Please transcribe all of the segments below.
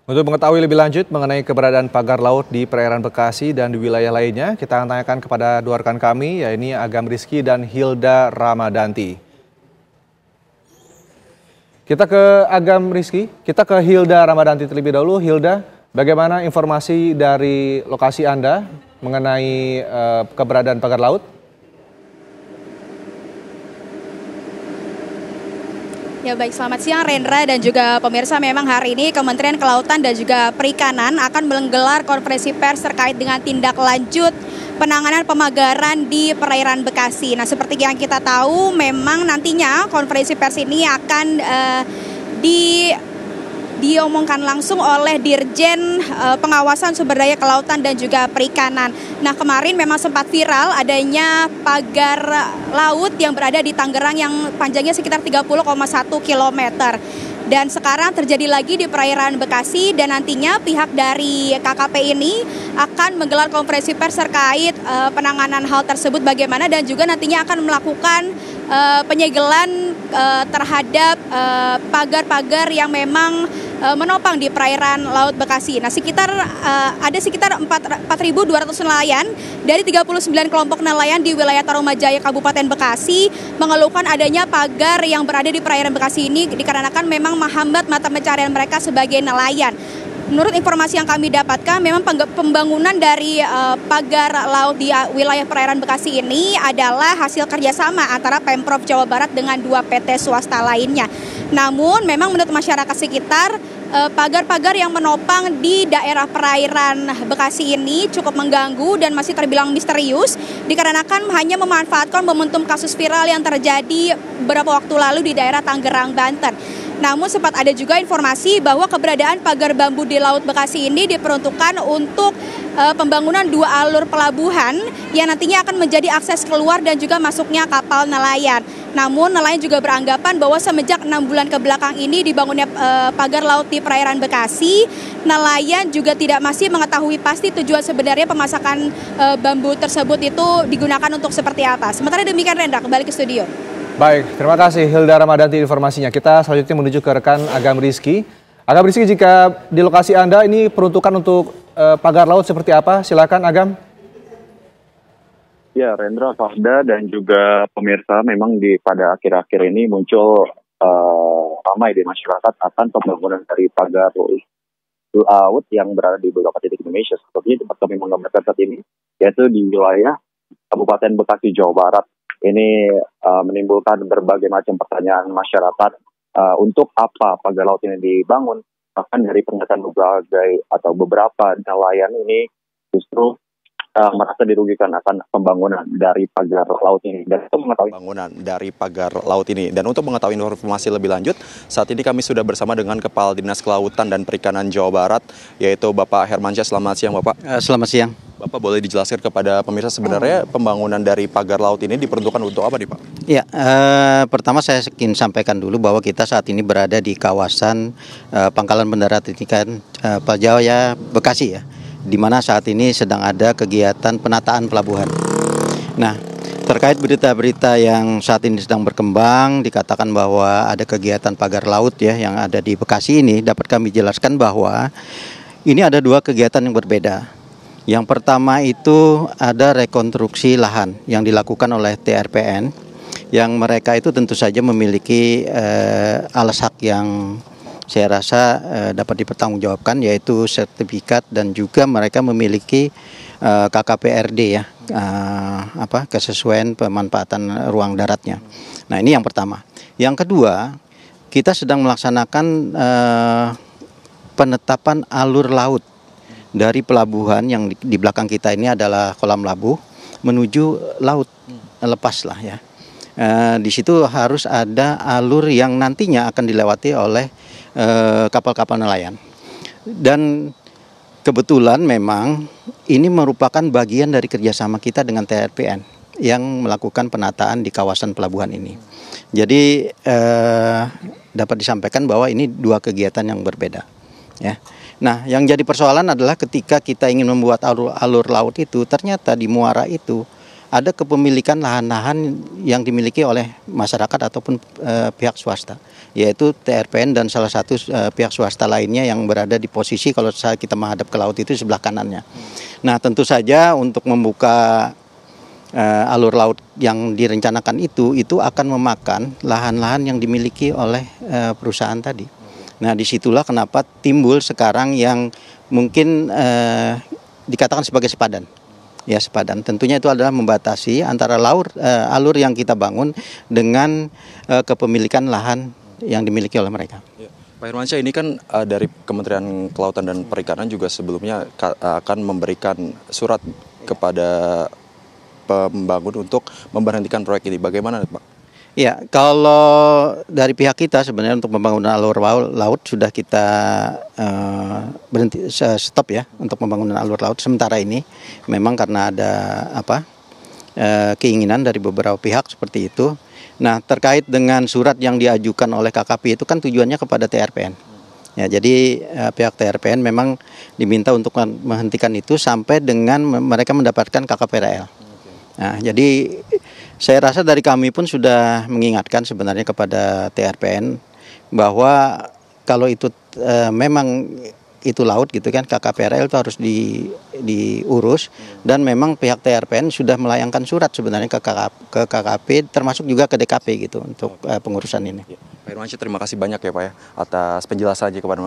Untuk mengetahui lebih lanjut mengenai keberadaan pagar laut di perairan Bekasi dan di wilayah lainnya, kita akan tanyakan kepada dua rekan kami, yaitu Agam Rizky dan Hilda Ramadanti. Kita ke Agam Rizky, kita ke Hilda Ramadanti terlebih dahulu. Hilda, bagaimana informasi dari lokasi Anda mengenai keberadaan pagar laut? Ya baik, selamat siang Rendra dan juga pemirsa. Memang hari ini Kementerian Kelautan dan juga Perikanan akan menggelar konferensi pers terkait dengan tindak lanjut penanganan pemagaran di perairan Bekasi. Nah, seperti yang kita tahu, memang nantinya konferensi pers ini akan diomongkan langsung oleh Dirjen Pengawasan Sumber Daya Kelautan dan juga Perikanan. Nah, kemarin memang sempat viral adanya pagar laut yang berada di Tangerang yang panjangnya sekitar 30,1 km. Dan sekarang terjadi lagi di perairan Bekasi dan nantinya pihak dari KKP ini akan menggelar konferensi pers terkait penanganan hal tersebut bagaimana, dan juga nantinya akan melakukan penyegelan terhadap pagar-pagar yang memang menopang di perairan Laut Bekasi. Nah, ada sekitar 4.200 nelayan dari 39 kelompok nelayan di wilayah Tarumajaya Kabupaten Bekasi mengeluhkan adanya pagar yang berada di perairan Bekasi ini dikarenakan memang menghambat mata pencarian mereka sebagai nelayan. Menurut informasi yang kami dapatkan, memang pembangunan dari pagar laut di wilayah perairan Bekasi ini adalah hasil kerjasama antara Pemprov Jawa Barat dengan 2 PT swasta lainnya. Namun memang menurut masyarakat sekitar, pagar-pagar yang menopang di daerah perairan Bekasi ini cukup mengganggu dan masih terbilang misterius dikarenakan hanya memanfaatkan momentum kasus viral yang terjadi beberapa waktu lalu di daerah Tangerang, Banten. Namun sempat ada juga informasi bahwa keberadaan pagar bambu di Laut Bekasi ini diperuntukkan untuk pembangunan 2 alur pelabuhan yang nantinya akan menjadi akses keluar dan juga masuknya kapal nelayan. Namun nelayan juga beranggapan bahwa semenjak 6 bulan ke belakang ini dibangunnya pagar laut di perairan Bekasi, nelayan juga masih mengetahui pasti tujuan sebenarnya pemasakan bambu tersebut itu digunakan untuk seperti apa. Sementara demikian, Rendra, kembali ke studio. Baik, terima kasih Hilda Ramadanti informasinya. Kita selanjutnya menuju ke rekan Agam Rizky. Agam Rizky, jika di lokasi Anda ini peruntukan untuk pagar laut seperti apa? Silakan Agam. Ya, Rendra, Fahda, dan juga pemirsa, memang pada akhir-akhir ini muncul ramai di masyarakat akan pembangunan dari pagar laut yang berada di beberapa titik Indonesia. Seperti tempat kami menggambarkan saat ini, yaitu di wilayah Kabupaten Bekasi, Jawa Barat. Ini menimbulkan berbagai macam pertanyaan masyarakat untuk apa pagar laut ini dibangun. Bahkan dari pernyataan beberapa nelayan ini justru merasa dirugikan akan pembangunan dari pagar laut ini. Dan untuk mengetahui pembangunan dari pagar laut ini, dan untuk mengetahui informasi lebih lanjut, saat ini kami sudah bersama dengan Kepala Dinas Kelautan dan Perikanan Jawa Barat, yaitu Bapak Hermansyah. Selamat siang, Bapak. Selamat siang. Bapak boleh dijelaskan kepada pemirsa sebenarnya pembangunan dari pagar laut ini diperuntukkan untuk apa nih, Pak? Ya, pertama saya ingin sampaikan dulu bahwa kita saat ini berada di kawasan Pangkalan Pendarat Ikan Pajaya Bekasi, ya, di mana saat ini sedang ada kegiatan penataan pelabuhan. Nah, terkait berita-berita yang saat ini sedang berkembang, dikatakan bahwa ada kegiatan pagar laut ya yang ada di Bekasi ini, dapat kami jelaskan bahwa ini ada 2 kegiatan yang berbeda. Yang pertama itu ada rekonstruksi lahan yang dilakukan oleh TRPN, yang mereka itu tentu saja memiliki alas hak yang saya rasa dapat dipertanggungjawabkan, yaitu sertifikat, dan juga mereka memiliki KKPRD ya, kesesuaian pemanfaatan ruang daratnya. Nah, ini yang pertama. Yang kedua, kita sedang melaksanakan penetapan alur laut dari pelabuhan yang di belakang kita ini adalah kolam labuh menuju laut lepas lah ya. Di situ harus ada alur yang nantinya akan dilewati oleh kapal-kapal nelayan. Dan kebetulan memang ini merupakan bagian dari kerjasama kita dengan TRPN yang melakukan penataan di kawasan pelabuhan ini. Jadi dapat disampaikan bahwa ini 2 kegiatan yang berbeda. Ya. Nah, yang jadi persoalan adalah ketika kita ingin membuat alur laut itu, ternyata di muara itu ada kepemilikan lahan-lahan yang dimiliki oleh masyarakat ataupun pihak swasta, yaitu TRPN dan salah satu pihak swasta lainnya yang berada di posisi kalau saat kita menghadap ke laut itu sebelah kanannya. Nah, tentu saja untuk membuka alur laut yang direncanakan itu akan memakan lahan-lahan yang dimiliki oleh perusahaan tadi. Nah, disitulah kenapa timbul sekarang yang mungkin dikatakan sebagai sepadan. Ya, sepadan. Tentunya itu adalah membatasi antara alur yang kita bangun dengan kepemilikan lahan yang dimiliki oleh mereka. Ya. Pak Hermansyah, ini kan dari Kementerian Kelautan dan Perikanan juga sebelumnya akan memberikan surat kepada pembangun untuk memberhentikan proyek ini. Bagaimana, Pak? Ya, kalau dari pihak kita sebenarnya untuk pembangunan alur laut sudah kita berhenti stop ya untuk pembangunan alur laut sementara ini. Memang karena ada keinginan dari beberapa pihak seperti itu. Nah, terkait dengan surat yang diajukan oleh KKP itu kan tujuannya kepada TRPN. Ya, jadi pihak TRPN memang diminta untuk menghentikan itu sampai dengan mereka mendapatkan KKPRL. Nah, jadi saya rasa dari kami pun sudah mengingatkan sebenarnya kepada TRPN bahwa kalau itu memang itu laut gitu kan, KKPRL itu harus diurus, dan memang pihak TRPN sudah melayangkan surat sebenarnya ke KKP termasuk juga ke DKP gitu untuk pengurusan ini. Pak Hermansyah, terima kasih banyak ya Pak ya atas penjelasannya kepada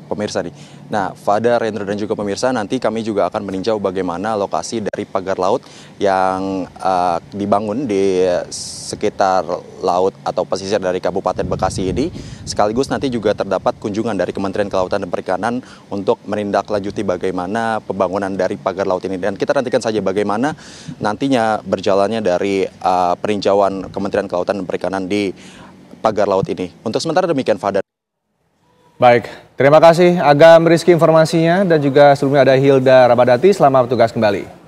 pemirsa nih. Nah, Fada, Rendra dan juga pemirsa, nanti kami juga akan meninjau bagaimana lokasi dari pagar laut yang dibangun di sekitar laut atau pesisir dari Kabupaten Bekasi ini. Sekaligus nanti juga terdapat kunjungan dari Kementerian Kelautan dan Perikanan untuk menindaklanjuti bagaimana pembangunan dari pagar laut ini. Dan kita nantikan saja bagaimana nantinya berjalannya dari peninjauan Kementerian Kelautan dan Perikanan di pagar laut ini. Untuk sementara demikian, Fadar. Baik, terima kasih Agam Rizky informasinya, dan juga sebelumnya ada Hilda Ramadhati. Selamat bertugas kembali.